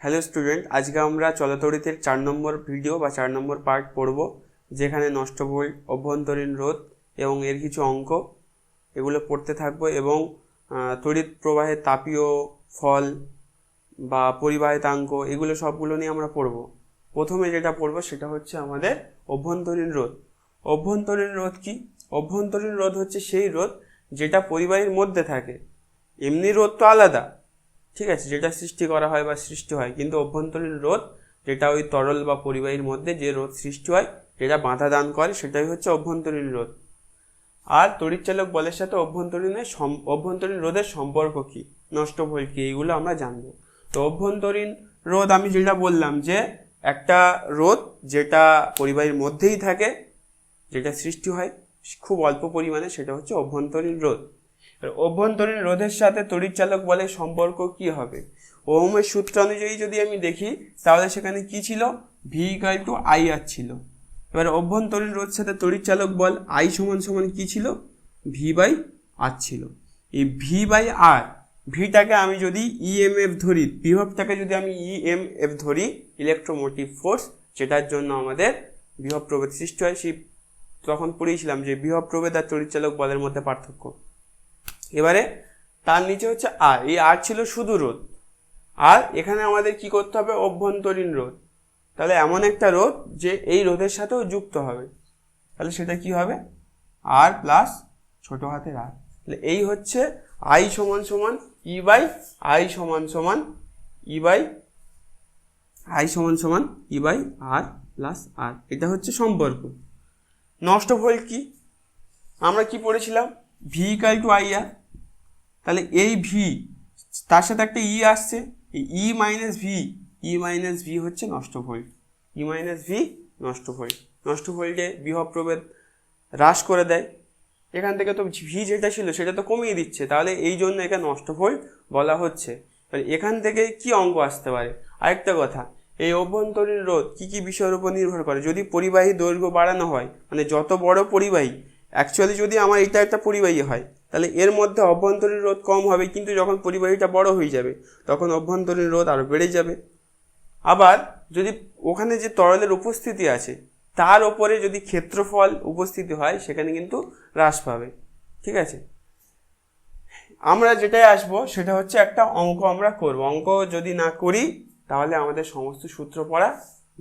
Hello student, আজকে আমরা চলতড়িতের 4 নম্বর video বা 4 নম্বর পার্ট পড়ব, যেখানে নষ্ট ভোল্ট, অভ্যন্তরীণ রোধ এবং এর কিছু অঙ্ক এগুলো পড়তে থাকবো এবং তড়িৎ প্রবাহের তাপীয় ফল বা পরিবাহিতাঙ্ক এগুলো সবগুলো নিয়ে আমরা পড়ব। প্রথমে যেটা পড়ব সেটা হচ্ছে আমাদের অভ্যন্তরীণ রোধ। অভ্যন্তরীণ রোধ কি? অভ্যন্তরীণ রোধ হচ্ছে সেই রোধ যেটা পরিবাহীর মধ্যে থাকে। এমনি রোধ তো আলাদা, ঠিক আছে, যেটা সৃষ্টি করা হয় বা সৃষ্টি হয়, কিন্তু অভ্যন্তরীণ রোধ যেটা ওই তরল বা পরিবাহীর মধ্যে যে রোধ সৃষ্টি হয়, যেটা বাধা দান করে, সেটাই হচ্ছে অভ্যন্তরীণ রোধ। আর তড়িৎচালক বলের সাথে অভ্যন্তরীণ রোধের সম্পর্ক কি, নষ্ট ভোল্ট কি, এইগুলো আমরা জানবো। তো অভ্যন্তরীণ রোধ আমি যেটা বললাম যে একটা রোধ যেটা পরিবাহীর মধ্যেই থাকে, যেটা সৃষ্টি হয় খুব অল্প পরিমাণে, সেটা হচ্ছে অভ্যন্তরীণ রোধ। অভ্যন্তরীণ রোধের সাথে তড়িৎচালক বলের সম্পর্ক কি হবে? ওহমের সূত্র অনুযায়ী যদি আমি দেখি, তাহলে সেখানে কি ছিল? ভি ইকুয়াল টু আই আর ছিল। এবার অভ্যন্তরীণ রোধের সাথে তড়িৎচালক বল আই সমান সমান কি ছিল? ভি বাই আর ছিল। এই ভি বাই আর, ভিটাকে আমি যদি ইএমএফ ধরি, বিভবটাকে যদি আমি ইএমএফ ধরি, ইলেকট্রোমোটিভ ফোর্স, যেটার জন্য আমাদের বিভব প্রভেদ সৃষ্টি হয়। সেই তখন পড়েছিলাম যে বিভব প্রভেদ আর তড়িৎচালক বলের মধ্যে পার্থক্য। এবারে তার নিচে হচ্ছে আর, এই আর ছিল শুধু রোধ। আর এখানে আমাদের কি করতে হবে? অভ্যন্তরীণ রোধ। তাহলে এমন একটা রোধ যে এই রোধের সাথেও যুক্ত হবে, তাহলে সেটা কি হবে? আর প্লাস ছোট হাতের আর। তাহলে এই হচ্ছে আই সমান সমান ই বাই আই সমান সমান ই বাই আই সমান সমান ই বাই আর প্লাস আর। এটা হচ্ছে সম্পর্ক। নষ্ট ভোল্ট কি? আমরা কি পড়েছিলাম? ভি ইকুয়াল টু আই আর। তাহলে এই ভি, তার সাথে একটা ই আসছে, ই মাইনাস ভি হচ্ছে নষ্ট ভোল্ট। ই মাইনাস ভি নষ্ট ভোল্ট। নষ্ট ভোল্টে বিভব প্রভেদ হ্রাস করে দেয়। এখান থেকে তো ভি যেটা ছিল সেটা তো কমিয়ে দিচ্ছে, তাহলে এই জন্য একে নষ্ট ভোল্ট বলা হচ্ছে। তাহলে এখান থেকে কি অঙ্ক আসতে পারে? আরেকটা কথা, এই অভ্যন্তরীণ রোধ কি কি বিষয়ের উপর নির্ভর করে? যদি পরিবাহী দৈর্ঘ্য বাড়ানো হয়, মানে যত বড় পরিবাহী, অ্যাকচুয়ালি যদি আমার এটা একটা পরিবাহী হয়, তাহলে এর মধ্যে অভ্যন্তরীণ রোধ কম হবে, কিন্তু যখন পরিবাহীটা বড় হয়ে যাবে তখন অভ্যন্তরীণ রোধ আরও বেড়ে যাবে। আবার যদি ওখানে যে তরলের উপস্থিতি আছে তার ওপরে যদি ক্ষেত্রফল উপস্থিতি হয়, সেখানে কিন্তু হ্রাস পাবে। ঠিক আছে, আমরা যেটাই আসবো সেটা হচ্ছে একটা অঙ্ক আমরা করব। অঙ্ক যদি না করি তাহলে আমাদের সমস্ত সূত্র পড়া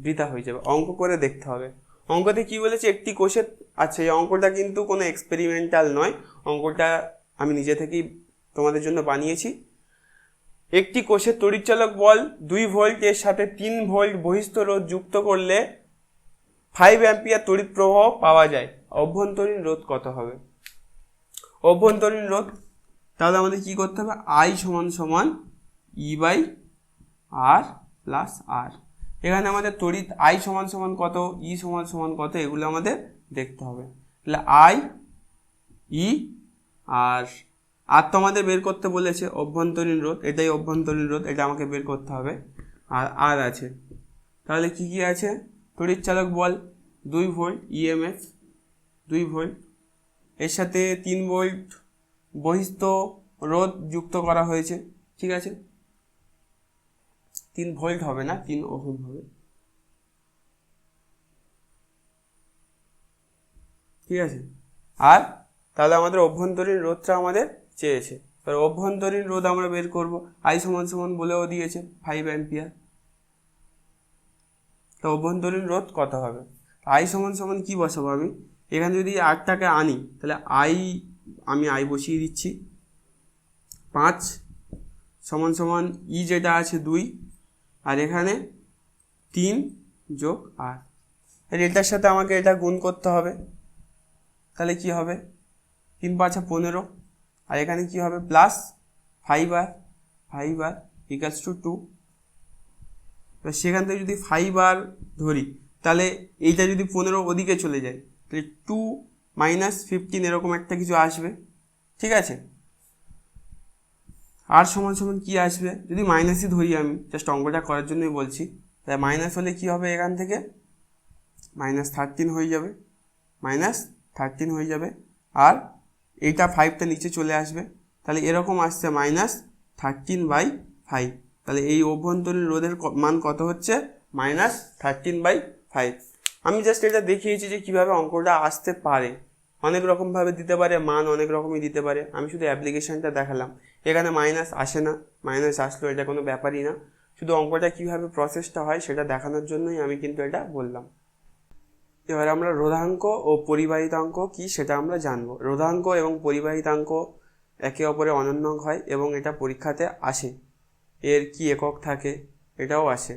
বৃথা হয়ে যাবে। অঙ্ক করে দেখতে হবে। অঙ্কতে কি বলেছে? একটি কোষের, আচ্ছা এই অঙ্কটা কিন্তু কোনো এক্সপেরিমেন্টাল নয়, অঙ্কটা আমি নিজে থেকেই তোমাদের জন্য বানিয়েছি। একটি কোষের তড়িৎচালক বল 2 ভোল্ট এর সাথে 3 ভোল্ট বহিস্থ রোধ যুক্ত করলে 5 অ্যাম্পিয়ার তড়িৎ প্রবাহ পাওয়া যায়। অভ্যন্তরীণ রোধ কত হবে? অভ্যন্তরীণ রোধ, তাহলে আমাদের কি করতে হবে? আই সমান সমান ই বাই আর প্লাস আর। এখানে আমাদের তড়িৎ আই সমান সমান কত, ই সমান সমান কত, এগুলো আমাদের দেখতে হবে। তাহলে আই, ই আর তো আমাদের বের করতে বলেছে অভ্যন্তরীণ রোধ, এটাই অভ্যন্তরীণ রোধ, এটা আমাকে বের করতে হবে। আর আছে, তাহলে কি কি আছে? তড়িৎচালক বল 2 ভোল্ট, ইএমএফ 2 ভোল্ট, এর সাথে 3 ভোল্ট বহিস্থ রোধ যুক্ত করা হয়েছে। ঠিক আছে, 3 ভোল্ট হবে না, 3 ওহম হবে। ঠিক আছে, আর তাহলে আমাদের অভ্যন্তরীণ রোধটা আমাদের চেয়েছে। এবার অভ্যন্তরীণ রোধ আমরা বের করব। আই সমান সমান বলেও দিয়েছে 5 অ্যাম্পিয়ার। তো অভ্যন্তরীণ রোধ কত হবে? আই সমান সমান কি বসাবো আমি? এখানে যদি আরটাকে আনি, তাহলে আমি আই বসিয়ে দিচ্ছি। 5 সমান সমান ই যেটা আছে 2, আর এখানে 3 যোগ আর। এটার সাথে আমাকে এটা গুণ করতে হবে, তাহলে কি হবে? 3 5 15, আর এখানে কি হবে? প্লাস 5 আর ইকুয়ালস টু 2। এবার সেখান থেকে যদি 5 আর ধরি, তাহলে এইটা যদি 15 ওদিকে চলে যায়, তাহলে 2 মাইনাস 15 এরকম একটা কিছু আসবে। ঠিক আছে, আর সমান সমান কি আসবে? যদি মাইনাসই ধরি, আমি জাস্ট অঙ্কটা করার জন্যই বলছি, তাই মাইনাস হলে কি হবে? এখান থেকে -13 হয়ে যাবে, আর এইটা 5টা নিচে চলে আসবে, তাহলে এরকম আসছে -13/5। তাহলে এই অভ্যন্তরীণ রোধের মান কত হচ্ছে -13/5। আমি জাস্ট এটা দেখিয়েছি যে কিভাবে অঙ্কটা আসতে পারে, অনেক রকমভাবে দিতে পারে, মান অনেক রকমই দিতে পারে, আমি শুধু অ্যাপ্লিকেশনটা দেখালাম। এখানে মাইনাস আসে না, মাইনাস আসলো এটা কোনো ব্যাপারই না, শুধু অঙ্কটা কিভাবে প্রসেসটা হয় সেটা দেখানোর জন্যই আমি কিন্তু এটা বললাম। এবার আমরা রোধাঙ্ক ও পরিবাহিতাঙ্ক কি সেটা আমরা জানবো। রোধাঙ্ক এবং পরিবাহিতাঙ্ক একে অপরে অনন্য হয় এবং এটা পরীক্ষাতে আসে। এর কি একক থাকে এটাও আসে।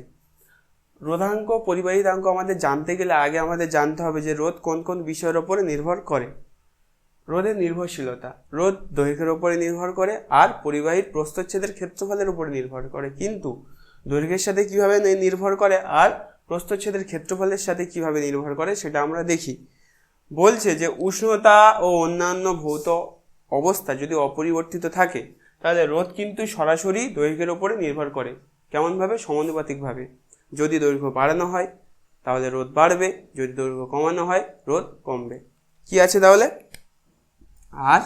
রোধাঙ্ক পরিবাহিতাঙ্ক আমাদের জানতে গেলে আগে আমাদের জানতে হবে যে রোধ কোন কোন বিষয়ের ওপরে নির্ভর করে। রোধের নির্ভরশীলতা, রোধ দৈর্ঘ্যের উপরে নির্ভর করে আর পরিবাহীর প্রস্থচ্ছেদের ক্ষেত্রফলের উপরে নির্ভর করে। কিন্তু দৈর্ঘ্যের সাথে কিভাবে নির্ভর করে আর প্রস্থচ্ছেদের ক্ষেত্রফলের সাথে কিভাবে নির্ভর করে সেটা আমরা দেখি। বলছে যে উষ্ণতা ও অন্যান্য ভৌত অবস্থা যদি অপরিবর্তিত থাকে তাহলে রোধ কিন্তু সরাসরি দৈর্ঘ্যের উপরে নির্ভর করে। কেমনভাবে? সমানুপাতিকভাবে। যদি দৈর্ঘ্য বাড়ানো হয় তাহলে রোধ বাড়বে, যদি দৈর্ঘ্য কমানো হয় রোধ কমবে। কি আছে তাহলে? আর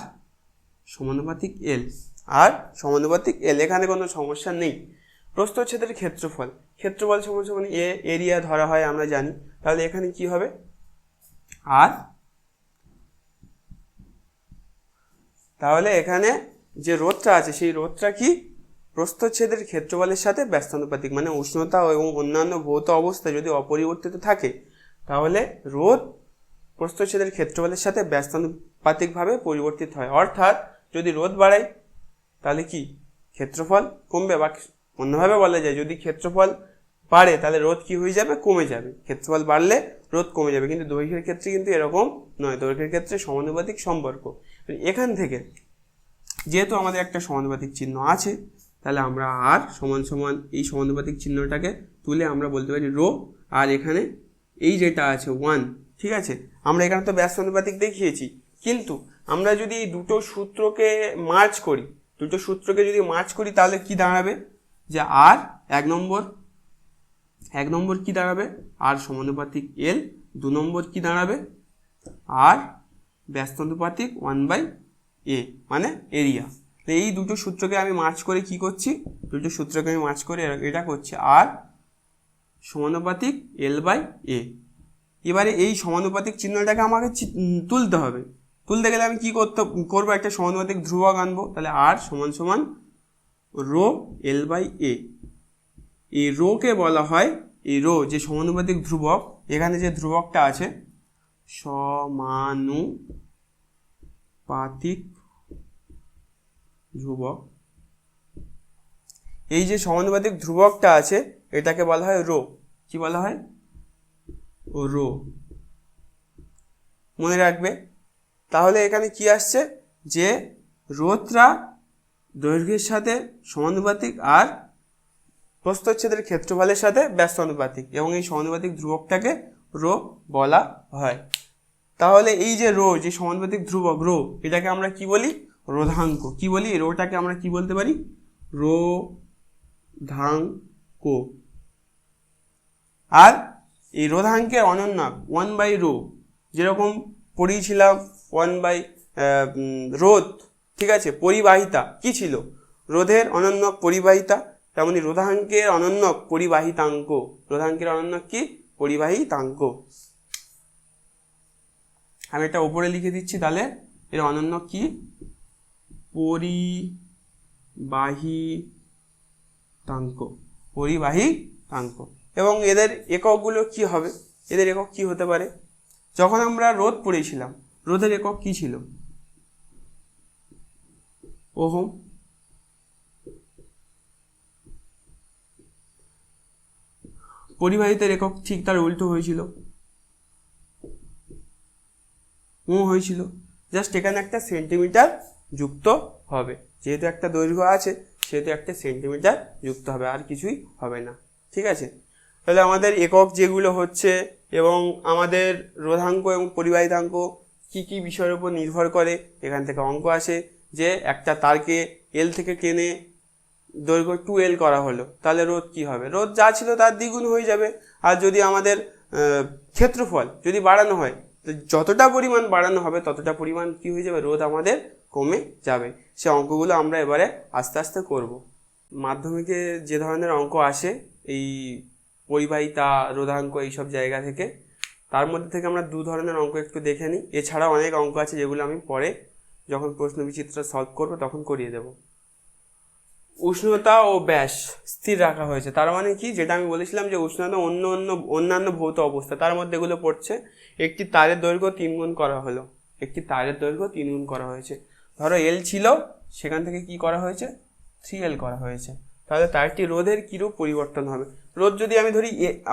সমানুপাতিক এল, আর সমানুপাতিক এল, এখানে কোনো সমস্যা নেই। প্রস্থচ্ছেদের ক্ষেত্রফল, ক্ষেত্রফল সমান এরিয়া ধরা হয় আমরা জানি। তাহলে এখানে কি হবে? আর তাহলে এখানে যে রোধটা আছে সেই রোধটা কি? প্রস্থচ্ছেদের ক্ষেত্রফলের সাথে ব্যস্তানুপাতিক, মানে উষ্ণতা এবং অন্যান্য ভৌত অবস্থা যদি অপরিবর্তিত থাকে তাহলে রোধ প্রস্থচ্ছেদের ক্ষেত্রফলের সাথে ব্যস্তানুপাতিকভাবে পরিবর্তিত হয়। অর্থাৎ যদি রোধ বাড়াই তাহলে কি ক্ষেত্রফল কমবে, বা অন্যভাবে বলা যায় যদি ক্ষেত্রফল বাড়ে তাহলে রোধ কি হয়ে যাবে? কমে যাবে। ক্ষেত্রফল বাড়লে রোধ কমে যাবে, কিন্তু দৈর্ঘ্যের ক্ষেত্রে কিন্তু এরকম নয়। দৈর্ঘ্যের ক্ষেত্রে সমানুপাতিক সম্পর্ক। এখান থেকে যেহেতু আমাদের একটা সমানুপাতিক চিহ্ন আছে তাহলে আমরা আর সমান সমান এই সমানুপাতিক চিহ্নটাকে তুলে আমরা বলতে পারি রো, আর এখানে এই যেটা আছে 1, ঠিক আছে। আমরা এখানে তো ব্যস্তানুপাতিক দেখিয়েছি, কিন্তু আমরা যদি এই দুটো সূত্রকে মার্জ করি, তাহলে কি দাঁড়াবে? যে আর এক নম্বর কি দাঁড়াবে? আর সমানুপাতিক এল। 2 নম্বর কি দাঁড়াবে? আর ব্যস্তানুপাতিক 1/a, মানে এরিয়া। তো এই দুটো সূত্রকে আমি মার্জ করে কি করছি? এটা করছি আর সমানুপাতিক l/a। এবারে এই সমানুপাতিক চিহ্নটাকে আমাকে তুলতে হবে। তুলতে গেলে আমি কি করবো? একটা সমানুপাতিক ধ্রুবক আনবো। তাহলে আর সমান সমান রো l/a। এই রোকে বলা হয়, এই রো যে সমানুপাতিক ধ্রুবক, এখানে যে ধ্রুবকটা আছে সমানুপাতিক ধ্রুবক, এই যে সমানুপাতিক ধ্রুবকটা আছে এটাকে বলা হয় রো। কি বলা হয়? রো। মনে রাখবে। তাহলে এখানে কি আসছে? যে রোধটা দৈর্ঘ্যের সাথে সমানুপাতিক আর প্রস্থচ্ছেদের ক্ষেত্রফলের সাথে ব্যস্তানুপাতিক, এবং এই সমানুপাতিক ধ্রুবকটাকে রো বলা হয়। তাহলে এই যে রো, যে সমানুপাতিক ধ্রুবক রো, এটাকে আমরা কি বলি? রোধাঙ্ক। কি বলি? রোটাকে আমরা কি বলতে পারি? রোধাঙ্ক। আর এই রোধাঙ্কের অনন্যক 1/রো, যেরকম পড়িয়েছিলাম 1/, রোধ, ঠিক আছে। পরিবাহিতা কি ছিল? রোধের অনন্যক পরিবাহিতা, তেমনি রোধাঙ্কের অনন্যক পরিবাহিতাঙ্ক। রোধাঙ্কের অনন্যক কি? পরিবাহিতাঙ্ক। আমি এটা উপরে লিখে দিচ্ছি, তাহলে এর অনন্যক কি? পরিবাহিতাঙ্ক। এবং এদের এককগুলো কি হবে? এদের একক কি হতে পারে? যখন আমরা রোধ পড়েছিলাম, রোধের একক কি ছিল? ওহম। পরিবাহিতার একক ঠিক তার উল্টো হয়েছিল, হয়েছিল। জাস্ট এখানে একটা সেন্টিমিটার যুক্ত হবে, যেহেতু একটা দৈর্ঘ্য আছে সেহেতু একটা সেন্টিমিটার যুক্ত হবে, আর কিছুই হবে না, ঠিক আছে। তাহলে আমাদের একক যেগুলো হচ্ছে, এবং আমাদের রোধাঙ্ক এবং পরিবাহিতাঙ্ক কি কি বিষয়ের উপর নির্ভর করে, এখান থেকে অঙ্ক আসে যে একটা তারকে এল থেকে টেনে দৈর্ঘ্য 2l করা হলো, তাহলে রোধ কি হবে? রোধ যা ছিল তার দ্বিগুণ হয়ে যাবে। আর যদি আমাদের ক্ষেত্রফল যদি বাড়ানো হয়, তো যতটা পরিমাণ বাড়ানো হবে ততটা পরিমাণ কি হয়ে যাবে? রোধ আমাদের কমে যাবে। সে অঙ্কগুলো আমরা এবারে আস্তে আস্তে করব। মাধ্যমিকে যে ধরনের অঙ্ক আসে এই পরিবাহিতা, রোধাঙ্ক এইসব জায়গা থেকে, তার মধ্যে থেকে আমরা দু ধরনের অঙ্ক একটু দেখে নিই। এছাড়াও অনেক অঙ্ক আছে যেগুলো আমি পরে যখন প্রশ্ন বিচিত্র সলভ করবো তখন করিয়ে দেব। উষ্ণতা ও ব্যাস স্থির রাখা হয়েছে, তার মানে কি, যেটা আমি বলেছিলাম যে উষ্ণতা অন্যান্য ভৌত অবস্থা, তার মধ্যে এগুলো পড়ছে। একটি তারের দৈর্ঘ্য 3 গুণ করা হলো, একটি তারের দৈর্ঘ্য 3 গুণ করা হয়েছে। ধরো এল ছিল, সেখান থেকে কি করা হয়েছে, 3L করা হয়েছে। তাহলে তারটি রোধের কিরূপ পরিবর্তন হবে? রোধ যদি আমি ধরি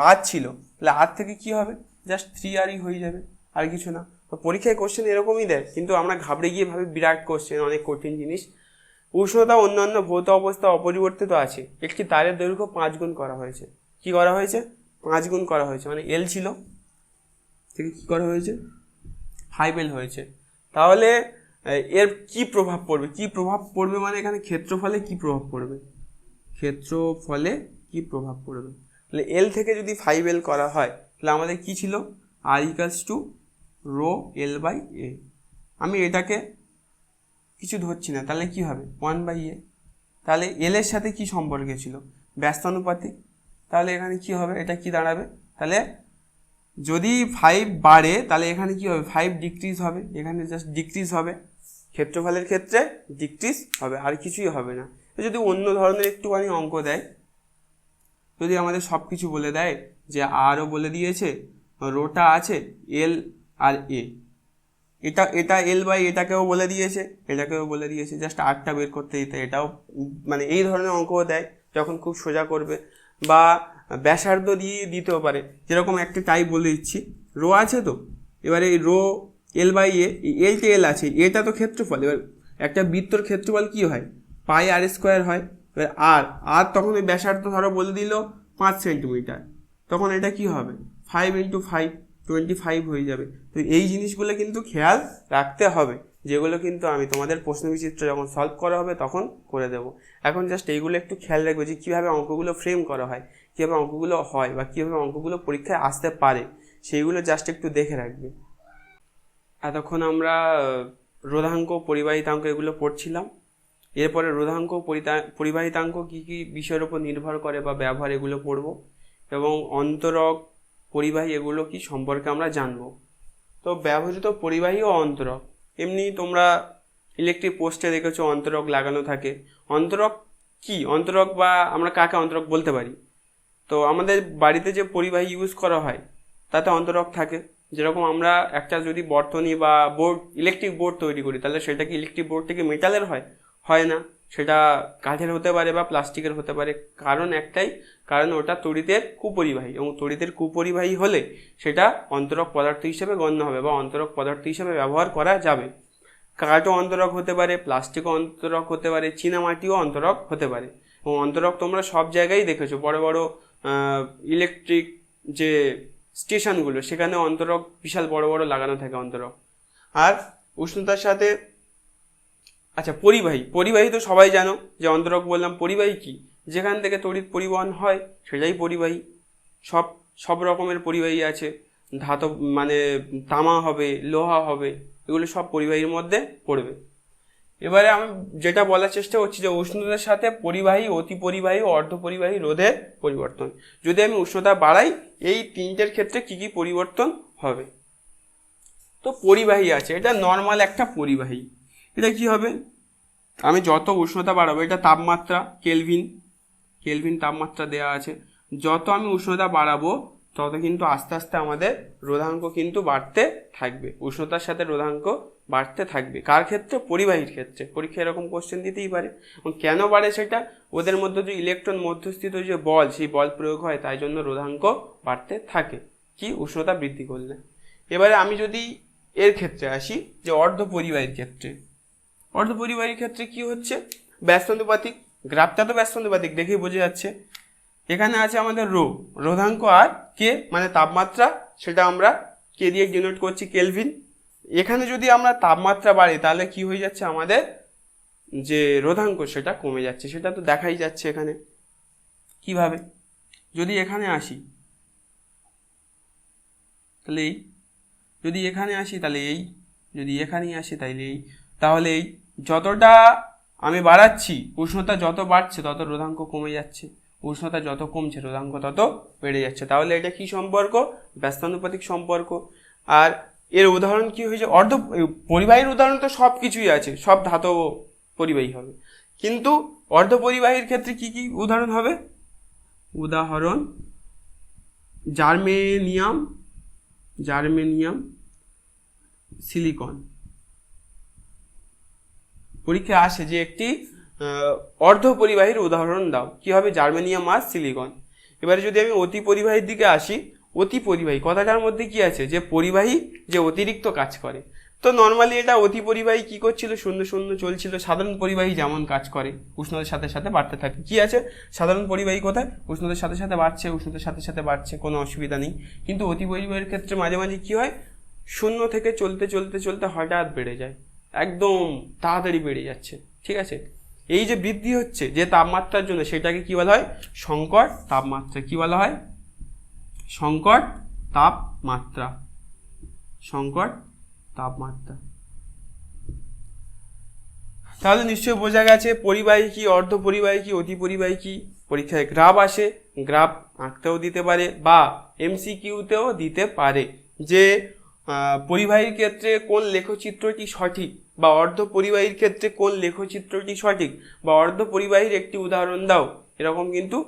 আর ছিল, তাহলে আর থেকে কি হবে, জাস্ট 3Rই হয়ে যাবে, আর কিছু না। তো পরীক্ষায় কোশ্চেন এরকমই দেয়, কিন্তু আমরা ঘাবড়ে গিয়ে ভাবি বিরাট কোশ্চেন, অনেক কঠিন জিনিস। উষ্ণতা অন্যান্য ভৌত অবস্থা অপরিবর্তিত আছে, একটি তারের দৈর্ঘ্য 5 গুণ করা হয়েছে। কি করা হয়েছে, 5 গুণ করা হয়েছে, মানে এল ছিল থেকে কি করা হয়েছে, 5L হয়েছে। তাহলে এর কি প্রভাব পড়বে, কি প্রভাব পড়বে মানে এখানে ক্ষেত্রফলে কি প্রভাব পড়বে, ক্ষেত্রফলে কি প্রভাব পড়বে। তাহলে এল থেকে যদি 5L করা হয়, তাহলে আমাদের কি ছিল, R equals to rho L by A. আমি এটাকে কিছু ধরছি না, তাহলে কি হবে, 1/a। তাহলে এল এর সাথে কি সম্পর্কে ছিল, ব্যস্তানুপাতিক। তাহলে এখানে কি হবে, এটা কি দাঁড়াবে, তাহলে যদি 5 বাড়ে তাহলে এখানে কি হবে, 5 ডিক্রিজ হবে, এখানে জাস্ট ডিক্রিজ হবে, ক্ষেত্রফলের ক্ষেত্রে ডিক্রিজ হবে, আর কিছুই হবে না। যদি অন্য ধরনের একটুখানি অঙ্ক দেয়, যদি আমাদের সব কিছু বলে দেয়, যে আরও বলে দিয়েছে, রোটা আছে এল আর এ, এটা এল বাই এটাকেও বলে দিয়েছে, এটাকেও বলে দিয়েছে, জাস্ট আরটা বের করতে দিতে, এটাও মানে এই ধরনের অঙ্কও দেয় যখন খুব সোজা করবে, বা ব্যাসার্ধ দিয়ে দিতেও পারে। যেরকম একটা টাইপ বলে দিচ্ছি, রো আছে তো, এবারে এই রো এল বাই এ, এলটা এল আছে, এটা তো ক্ষেত্রফল। এবার একটা বৃত্তর ক্ষেত্রফল কি হয়, পাই আর স্কোয়ার হয়। এবার আর তখন ওই ব্যাসার্ধ ধরো বলে দিল 5 সেন্টিমিটার, তখন এটা কি হবে, 5 × 5 25 হয়ে যাবে। তো এই জিনিসগুলো কিন্তু খেয়াল রাখতে হবে, যেগুলো কিন্তু আমি তোমাদের প্রশ্নবিচিত্র যখন সলভ করা হবে তখন করে দেব। এখন জাস্ট এইগুলো একটু খেয়াল রাখবে যে কীভাবে অঙ্কগুলো ফ্রেম করা হয়, কীভাবে অঙ্কগুলো হয়, বা কীভাবে অঙ্কগুলো পরীক্ষায় আসতে পারে, সেইগুলো জাস্ট একটু দেখে রাখবে। এতক্ষণ আমরা রোধাঙ্ক, পরিবাহিতাঙ্ক এগুলো পড়ছিলাম। এরপরে রোধাঙ্ক, পরিবাহিতাঙ্ক কী কী বিষয়ের উপর নির্ভর করে বা ব্যবহার, এগুলো পড়ব, এবং অন্তরক, পরিবাহী এগুলো কি সম্পর্কে আমরা জানব। তো ব্যবহৃত পরিবাহী ও অন্তরক, এমনি তোমরা ইলেকট্রিক পোস্টে দেখেছো অন্তরক লাগানো থাকে। অন্তরক কি, অন্তরক বা আমরা কাকে অন্তরক বলতে পারি, তো আমাদের বাড়িতে যে পরিবাহী ইউজ করা হয় তাতে অন্তরক থাকে। যেরকম আমরা একটা যদি বর্তনী বা বোর্ড, ইলেকট্রিক বোর্ড তৈরি করি, তাহলে সেটা কি ইলেকট্রিক বোর্ড থেকে মেটালের হয় না, সেটা কাঠের হতে পারে বা প্লাস্টিকের হতে পারে। কারণ একটাই, কারণ ওটা তড়িতের কুপরিবাহী, এবং তড়িতের কুপরিবাহী হলে সেটা অন্তরক পদার্থ হিসেবে গণ্য হবে বা অন্তরক পদার্থ হিসেবে ব্যবহার করা যাবে। কাঠও অন্তরক হতে পারে, প্লাস্টিকও অন্তরক হতে পারে, চীনামাটিও অন্তরক হতে পারে। এবং অন্তরক তোমরা সব জায়গায় দেখেছো, বড় বড় ইলেকট্রিক যে স্টেশনগুলো, সেখানে অন্তরক বিশাল বড় বড় লাগানো থাকে অন্তরক। আর উষ্ণতার সাথে, আচ্ছা পরিবাহী তো সবাই জানো যে অন্তরক বললাম। পরিবাহী কি, যেখান থেকে তড়িৎ পরিবহন হয় সেটাই পরিবাহী। সব রকমের পরিবাহী আছে, ধাতব মানে তামা হবে, লোহা হবে, এগুলো সব পরিবাহীর মধ্যে পড়বে। এবারে আমি যেটা বলার চেষ্টা করছি যে উষ্ণতার সাথে পরিবাহী, অতি পরিবাহী ও অর্ধপরিবাহী রোধের পরিবর্তন। যদি আমি উষ্ণতা বাড়াই, এই তিনটের ক্ষেত্রে কি কি পরিবর্তন হবে। তো পরিবাহী আছে, এটা নর্মাল একটা পরিবাহী। এটা কি হবে, আমি যত উষ্ণতা বাড়াবো, এটা তাপমাত্রা কেলভিন তাপমাত্রা দেওয়া আছে, যত আমি উষ্ণতা বাড়াবো তত কিন্তু আস্তে আস্তে আমাদের রোধাঙ্ক কিন্তু বাড়তে থাকবে, উষ্ণতার সাথে রোধাঙ্ক বাড়তে থাকবে। কার ক্ষেত্রে, পরিবাহীর ক্ষেত্রে। পরীক্ষা এরকম কোশ্চেন দিতেই পারে। কেন বাড়ে সেটা, ওদের মধ্যে যে ইলেকট্রন মধ্যস্থিত যে বল, সেই বল প্রয়োগ হয়, তাই জন্য রোধাঙ্ক বাড়তে থাকে, কি উষ্ণতা বৃদ্ধি করলে। এবারে আমি যদি এর ক্ষেত্রে আসি, যে অর্ধপরিবাহীর ক্ষেত্রে, অর্ধপরিবাহীর ক্ষেত্রে কি হচ্ছে, ব্যস্তানুপাতিক। গ্রাফটা তো ব্যস্তানুপাতিক, দেখেই বোঝা যাচ্ছে। এখানে আছে আমাদের রোধাঙ্ক, আর কে মানে তাপমাত্রা, সেটা আমরা কে দিয়ে ডিনোট করছি, কেলভিন। এখানে যদি আমরা তাপমাত্রা বাড়ি, তাহলে কি হয়ে যাচ্ছে, আমাদের যে রোধাঙ্ক সেটা কমে যাচ্ছে, সেটা তো দেখাই যাচ্ছে এখানে। কিভাবে, যদি এখানে আসি তাহলে এই, যদি এখানে আসি তাহলে এই, যদি এখানেই আসি তাহলে এই, তাহলে এই যতটা আমি বাড়াচ্ছি, উষ্ণতা যত বাড়ছে তত রোধাঙ্ক কমে যাচ্ছে, উষ্ণতা যত কমছে রোধাঙ্ক তত বেড়ে যাচ্ছে। তাহলে এটা কি সম্পর্ক? ব্যস্তানুপাতিক সম্পর্ক। আর এর উদাহরণ কি হয়েছে? পরিবাহীর উদাহরণ তো সব কিছুই আছে, সব ধাতব পরিবাহী হবে, কিন্তু অর্ধপরিবাহীর ক্ষেত্রে কি কি উদাহরণ হবে? উদাহরণ জার্মেনিয়াম, সিলিকন। পরীক্ষায় আসে যে একটি অর্ধপরিবাহীর উদাহরণ দাও, কি হবে? জার্মেনিয়াম আর সিলিকন। এবারে যদি আমি অতি পরিবাহীর দিকে আসি, অতি পরিবাহী কথাটার মধ্যে কি আছে? যে পরিবাহী যে অতিরিক্ত কাজ করে। তো নর্মালি এটা অতি পরিবাহী কি করছিল? শূন্য শূন্য চলছিল। সাধারণ পরিবাহী যেমন কাজ করে, উষ্ণতার সাথে সাথে বাড়তে থাকে। কি আছে? সাধারণ পরিবাহী কোথায়? উষ্ণতার সাথে সাথে বাড়ছে, উষ্ণতার সাথে সাথে বাড়ছে, কোনো অসুবিধা নেই। কিন্তু অতি পরিবাহীর ক্ষেত্রে মাঝে মাঝে কি হয়? শূন্য থেকে চলতে চলতে চলতে হঠাৎ বেড়ে যায়, একদম তাড়াতাড়ি বেড়ে যাচ্ছে। ঠিক আছে, এই যে বৃদ্ধি হচ্ছে যে তাপমাত্রার জন্য, সেটাকে কি বলা হয়? সংকট তাপমাত্রা। কি বলা হয়? সংকট তাপমাত্রা। সংকট তাপমাত্রা। তাহলে নিশ্চয়ই বোঝা গেছে পরিবাহী কি, অর্ধপরিবাহী কি, অতি পরিবাহী কি। পরীক্ষায় গ্রাফ আসে, গ্রাফ আঁকতেও দিতে পারে বা এমসিকিউতেও দিতে পারে যে পরিবাহীর ক্ষেত্রে কোন লেখচিত্রটি সঠিক, বা অর্ধপরিবাহীর ক্ষেত্রে কোন লেখচিত্রটি সঠিক, বা অর্ধপরিবাহীর একটি উদাহরণ দাও, এরকম কিন্তু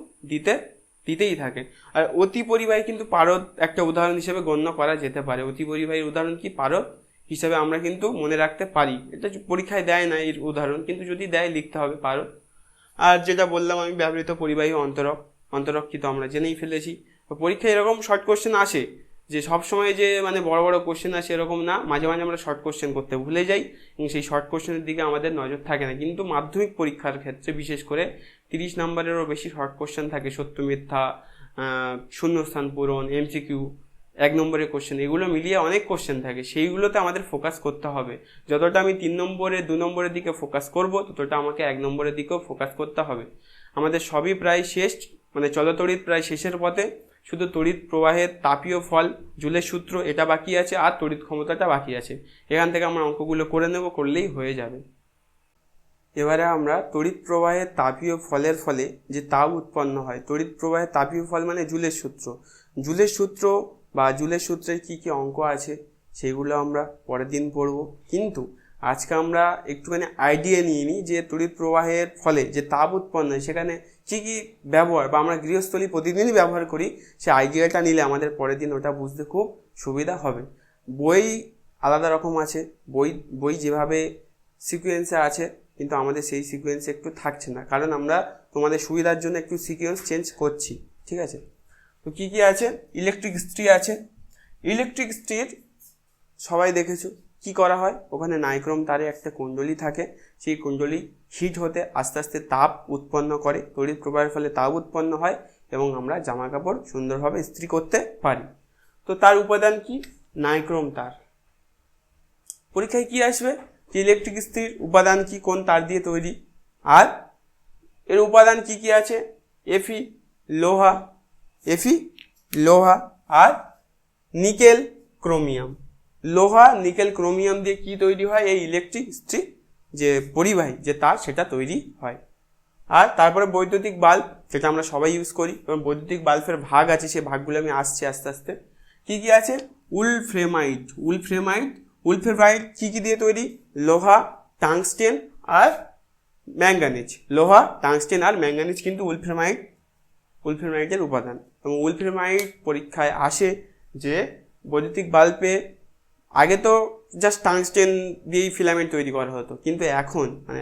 দিতেই থাকে। আর অতি পরিবাহী কিন্তু পারদ একটা উদাহরণ হিসেবে গণ্য করা যেতে পারে। অতি পরিবাহীর উদাহরণ কি? পারদ হিসাবে আমরা কিন্তু মনে রাখতে পারি। এটা পরীক্ষায় দেয় না এর উদাহরণ, কিন্তু যদি দেয় লিখতে হবে পারদ। আর যেটা বললাম আমি, ব্যবহৃত পরিবাহী অন্তরক কি তো আমরা জেনেই ফেলেছি। পরীক্ষায় এরকম শর্ট কোশ্চেন আসে, যে সবসময় যে মানে বড় বড় কোশ্চেন আসে এরকম না, মাঝে মাঝে আমরা শর্ট কোশ্চেন করতে ভুলে যাই এবং সেই শর্ট কোশ্চেনের দিকে আমাদের নজর থাকে না। কিন্তু মাধ্যমিক পরীক্ষার ক্ষেত্রে বিশেষ করে 30 নম্বরেরও বেশি শর্ট কোশ্চেন থাকে, সত্য মিথ্যা, শূন্যস্থান পূরণ, এমসিকিউ, 1 নম্বরের কোশ্চেন, এগুলো মিলিয়ে অনেক কোশ্চেন থাকে। সেইগুলোতে আমাদের ফোকাস করতে হবে। যতটা আমি 3 নম্বরে 2 নম্বরের দিকে ফোকাস করব, ততটা আমাকে 1 নম্বরের দিকেও ফোকাস করতে হবে। আমাদের সবই প্রায় শেষ, মানে চলতড়িৎ প্রায় শেষের পথে। শুধু তড়িৎ প্রবাহের তাপীয় ফল, জুলের সূত্র, এটা বাকি আছে, আর তড়িৎ ক্ষমতাটা বাকি আছে। এখান থেকে আমরা অঙ্কগুলো করে নেব, করলেই হয়ে যাবে। এবারে আমরা তড়িৎ প্রবাহের তাপীয় ফলের ফলে যে তাপ উৎপন্ন হয়, তড়িৎ প্রবাহের তাপীয় ফল মানে জুলের সূত্র। জুলের সূত্র বা জুলের সূত্রের কি কি অঙ্ক আছে সেগুলো আমরা পরের দিন পড়ব। কিন্তু আজকে আমরা একটুখানি আইডিয়া নিয়ে নিই যে তড়িৎ প্রবাহের ফলে যে তাপ উৎপন্ন হয় সেখানে কী কী ব্যবহার বা আমরা গৃহস্থলী প্রতিদিনই ব্যবহার করি, সে আইডিয়াটা নিলে আমাদের পরের দিন ওটা বুঝতে খুব সুবিধা হবে। বই আলাদা রকম আছে, বই যেভাবে সিকোয়েন্সে আছে, কিন্তু আমাদের সেই সিকোয়েন্সে একটু থাকছে না, কারণ আমরা তোমাদের সুবিধার জন্য একটু সিকোয়েন্স চেঞ্জ করছি। ঠিক আছে, তো কী কী আছে? ইলেকট্রিক ইস্ত্রি আছে। ইলেকট্রিক ইস্ত্রির সবাই দেখেছো কি করা হয়? ওখানে নাইক্রোম তারে একটা কুণ্ডলী থাকে, সেই কুণ্ডলী হিট হতে আস্তে আস্তে তাপ উৎপন্ন করে, তড়িৎ প্রবাহের ফলে তাপ উৎপন্ন হয় এবং আমরা জামা কাপড় সুন্দরভাবে ইস্ত্রি করতে পারি। তো তার উপাদান কি? নাইক্রোম তার। পরীক্ষায় কি আসবে? ইলেকট্রিক ইস্ত্রির উপাদান কি, কোন তার দিয়ে তৈরি, আর এর উপাদান কি কি আছে? এফি লোহা আর নিকেল ক্রোমিয়াম। লোহা, নিকেল, ক্রোমিয়াম দিয়ে কি তৈরি হয়? এই ইলেকট্রিক ইস্ত্রি যে পরিবাহী যে তার, সেটা তৈরি হয়। আর তারপরে বৈদ্যুতিক বাল্ব, যেটা আমরা সবাই ইউজ করি, এবং বৈদ্যুতিক বাল্বের ভাগ আছে, সেই ভাগগুলো আমি আসছি আস্তে আস্তে। কি কি আছে? উলফ্রেমাইট কি কি দিয়ে তৈরি? লোহা, টাংস্টেন আর ম্যাঙ্গানিজ। লোহা, টাংস্টেন আর ম্যাঙ্গানিজ কিন্তু উলফ্রেমাইটের উপাদান। এবং উলফ্রেমাইট পরীক্ষায় আসে যে বৈদ্যুতিক বাল্বে আগে তো জাস্ট টাংস্টেন দিয়েই ফিলামেন্ট তৈরি করা হতো, কিন্তু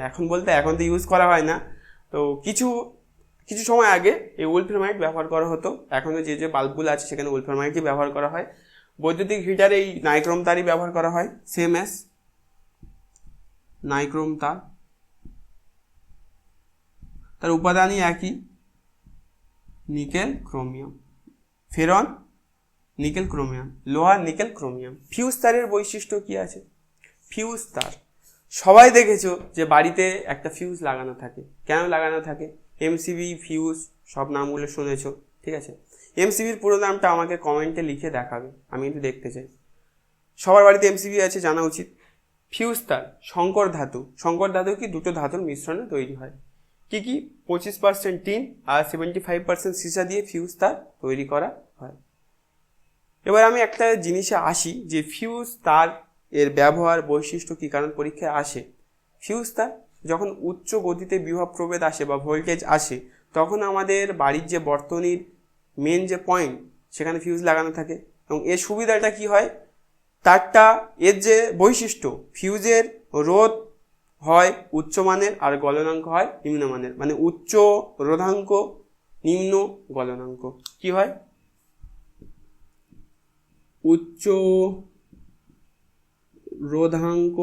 এখন বলতে এখন তো ইউজ করা হয় না, তো কিছু সময় আগে এই উলফ্রেমাইট ব্যবহার করা হতো। এখনও যে বাল্বগুলো আছে সেখানে উলফ্রেমাইটই ব্যবহার করা হয়। বৈদ্যুতিক হিটারে এই নাইক্রোম তারই ব্যবহার করা হয়, সেম অ্যাজ নাইক্রোম তার। তার উপাদানই একই, নিকেল ক্রোমিয়াম, ফেরন নিকেল ক্রোমিয়াম, লোহা নিকেল ক্রোমিয়াম। ফিউজ তারের বৈশিষ্ট্য কি আছে? ফিউজ তার সবাই দেখেছো যে বাড়িতে একটা ফিউজ লাগানো থাকে। কেন লাগানো থাকে? এমসিবি, ফিউজ, সব নামগুলো শুনেছো। ঠিক আছে, এমসিবির পুরো নামটা আমাকে কমেন্টে লিখে দেখাবে, আমি একটু দেখতে চাই। সবার বাড়িতে এমসিবি আছে, জানা উচিত। ফিউজ তার সংকর ধাতু কি দুটো ধাতুর মিশ্রণে তৈরি হয়। কি 25% টিন আর 75% সীসা দিয়ে ফিউজ তার তৈরি করা হয়। এবার আমি একটা জিনিসে আসি যে ফিউজ তার এর ব্যবহার বৈশিষ্ট্য কি, কারণ পরীক্ষায় আসে। ফিউজ তার যখন উচ্চ গতিতে বিভব প্রভেদ আসে বা ভোল্টেজ আসে, তখন আমাদের বাড়ির যে বর্তনীর মেন যে পয়েন্ট সেখানে ফিউজ লাগানো থাকে। এবং এর সুবিধাটা কি হয়, তারটা এর যে বৈশিষ্ট্য, ফিউজের রোধ হয় উচ্চমানের আর গলনাঙ্ক হয় নিম্নমানের, মানে উচ্চ রোধাঙ্ক নিম্ন গলনাঙ্ক। কি হয়, উচ্চ রোধাঙ্ক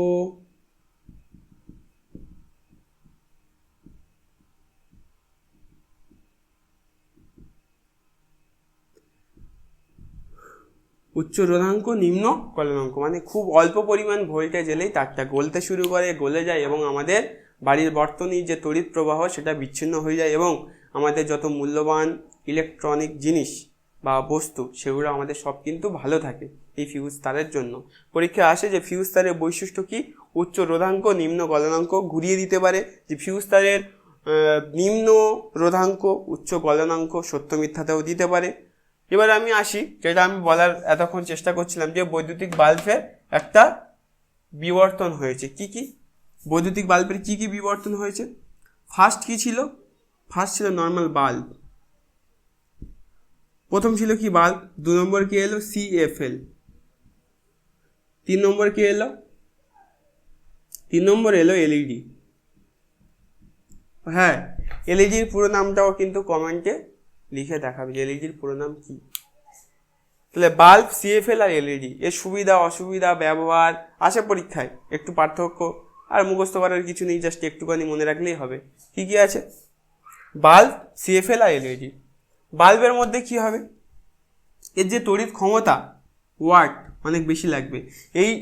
উচ্চ রোধাঙ্ক নিম্ন গলনাঙ্ক, মানে খুব অল্প পরিমাণ ভোল্টেজ এলেই তারটা গলতে শুরু করে, গলে যায় এবং আমাদের বাড়ির বর্তনীর যে তড়িৎ প্রবাহ সেটা বিচ্ছিন্ন হয়ে যায় এবং আমাদের যত মূল্যবান ইলেকট্রনিক জিনিস বা বস্তু সেগুলো আমাদের সব কিন্তু ভালো থাকে এই ফিউজ তারের জন্য। পরীক্ষায় আসে যে ফিউজ তারের বৈশিষ্ট্য কি, উচ্চ রোধাঙ্ক নিম্ন গলনাঙ্ক, ঘুরিয়ে দিতে পারে যে ফিউজ তারের নিম্ন রোধাঙ্ক উচ্চ গলনাঙ্ক সত্য মিথ্যাতেও দিতে পারে। এবার আমি আসি, যেটা আমি বলার এতক্ষণ চেষ্টা করছিলাম, যে বৈদ্যুতিক বাল্বের একটা বিবর্তন হয়েছে। কি বৈদ্যুতিক বাল্বের কি বিবর্তন হয়েছে? ফার্স্ট কি ছিল? ফার্স্ট ছিল নর্মাল বাল্ব, প্রথম ছিল কি বাল্ব। 2 নম্বর কি এলো? CFL। 3 নম্বর কি এলো? 3 নম্বর এলো LED। হ্যাঁ, এলইডির পুরো নামটাও কিন্তু কমেন্টে লিখে দেখাবে যে এলইডির পুরো নাম কি। তাহলে বাল্ব, CFL আর এলইডি, এর সুবিধা অসুবিধা ব্যবহার আসে পরীক্ষায়, একটু পার্থক্য আর মুখস্থ করার কিছু নেই, জাস্ট একটুখানি মনে রাখলেই হবে। কি আছে? বাল্ব, CFL আর এলইডি। বাল্বের মধ্যে কি হবে, এর যে তড়িৎ ক্ষমতা ওয়াট অনেক বেশি লাগবে।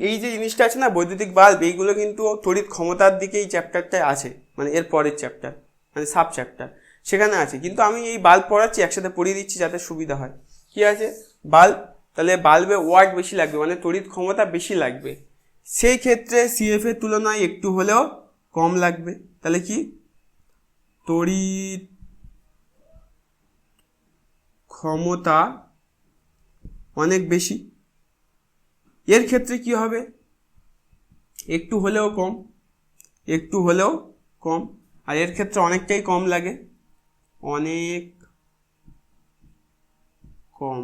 এই যে জিনিসটা আছে না বৈদ্যুতিক বাল্ব, এইগুলো কিন্তু তড়িৎ ক্ষমতার দিকে এই চ্যাপ্টারটায় আছে, মানে এর পরের চ্যাপ্টার, মানে সাব চ্যাপ্টার সেখানে আছে। কিন্তু আমি এই বাল্ব পড়াচ্ছি, একসাথে পড়িয়ে দিচ্ছি যাতে সুবিধা হয়। কি আছে? বাল্ব, তাহলে বাল্বে ওয়াট বেশি লাগবে, মানে তড়িৎ ক্ষমতা বেশি লাগবে। সেই ক্ষেত্রে CF এর তুলনায় একটু হলেও কম লাগবে। তাহলে কি, তড়িৎ ক্ষমতা অনেক বেশি। এর ক্ষেত্রে কি হবে, একটু হলেও কম, একটু হলেও কম। আর এর ক্ষেত্রে অনেকটাই কম লাগে, অনেক কম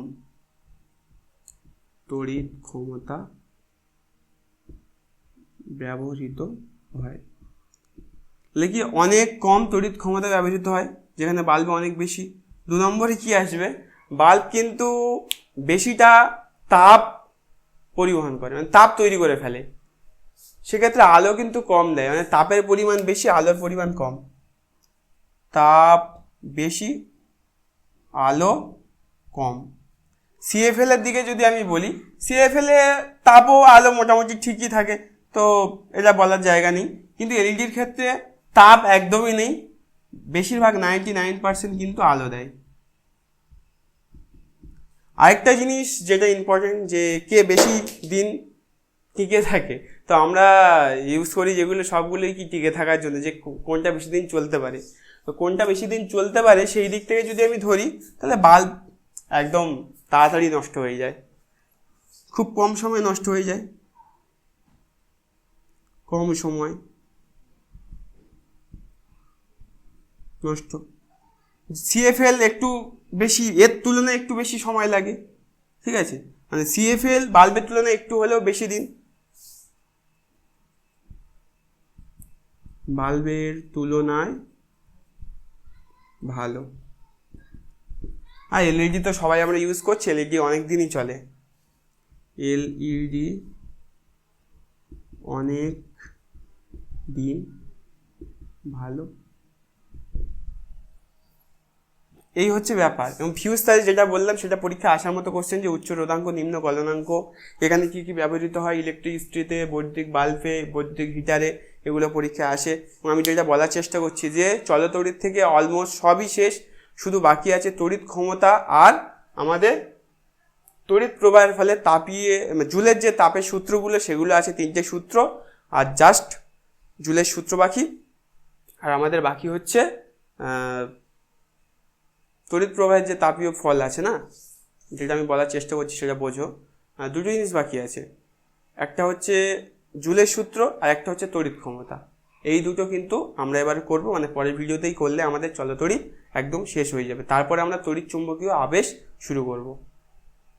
তড়িৎ ক্ষমতা ব্যবহৃত হয়। তাহলে কি, অনেক কম তড়িৎ ক্ষমতা ব্যবহৃত হয়, যেখানে বাল্বে অনেক বেশি। 2 নম্বরে কি আসবে, বাল্ব কিন্তু বেশিটা তাপ পরিবহন করে, মানে তাপ তৈরি করে ফেলে। সেক্ষেত্রে আলো কিন্তু কম দেয়, মানে তাপের পরিমাণ বেশি, আলোর পরিমাণ কম। তাপ বেশি, আলো কম। CFL এর দিকে যদি আমি বলি, CFL এ তাপও আলো মোটামুটি ঠিকই থাকে, তো এটা বলার জায়গা নেই। কিন্তু এলইডির ক্ষেত্রে তাপ একদমই নেই, বেশিরভাগ 99% কিন্তু আলো দেয়। আরেকটা জিনিস যেটা ইম্পর্টেন্ট, যে কে বেশি দিন টিকে থাকে, তো আমরা ইউজ করি যেগুলো সবগুলোই কি টিকে থাকার জন্য, যে কোনটা বেশি দিন চলতে পারে। তো কোনটা বেশি দিন চলতে পারে সেই দিক থেকে যদি আমি ধরি, তাহলে বাল্ব একদম তাড়াতাড়ি নষ্ট হয়ে যায়, খুব কম সময় নষ্ট হয়ে যায়, কম সময় নষ্ট। CFL একটু বেশি, এর তুলনায় একটু বেশি সময় লাগে, ঠিক আছে, মানে CFL বাল্বের তুলনায় একটু হলেও বেশি দিন, বাল্বের তুলনায় ভালো। আর এলইডি তো সবাই আমরা ইউজ করছি, এলইডি অনেক দিনই চলে, এলইডি অনেক দিন ভালো। এই হচ্ছে ব্যাপার। এবং ফিউজ তার যেটা বললাম সেটা পরীক্ষা আসার মতো কোশ্চেন, যে উচ্চ রোধাঙ্ক নিম্ন গলনাঙ্ক এখানে কি কি ব্যবহৃত হয় ইলেকট্রিসিটিতে, বৈদ্যুতিক বাল্বে, বৈদ্যুতিক হিটারে, এগুলো পরীক্ষায় আসে। এবং আমি যেটা বলার চেষ্টা করছি যে চলতড়িৎ থেকে অলমোস্ট সবই শেষ, শুধু বাকি আছে তড়িৎ ক্ষমতা আর আমাদের তড়িৎ প্রবাহের ফলে তাপিয়ে জুলের যে তাপের সূত্রগুলো সেগুলো আছে 3টে সূত্র, আর জাস্ট জুলের সূত্র বাকি। আর আমাদের বাকি হচ্ছে তড়িৎ প্রবাহের যে তাপীয় ফল আছে না, যেটা আমি বলার চেষ্টা করছি সেটা বোঝো। দুটো জিনিস বাকি আছে, একটা হচ্ছে জুলের সূত্র আর একটা হচ্ছে তড়িৎ ক্ষমতা। এই দুটো কিন্তু আমরা এবার করব, মানে পরের ভিডিওতেই করলে আমাদের চলতড়িৎ একদম শেষ হয়ে যাবে। তারপরে আমরা তড়িৎ চুম্বকীয় আবেশ শুরু করব।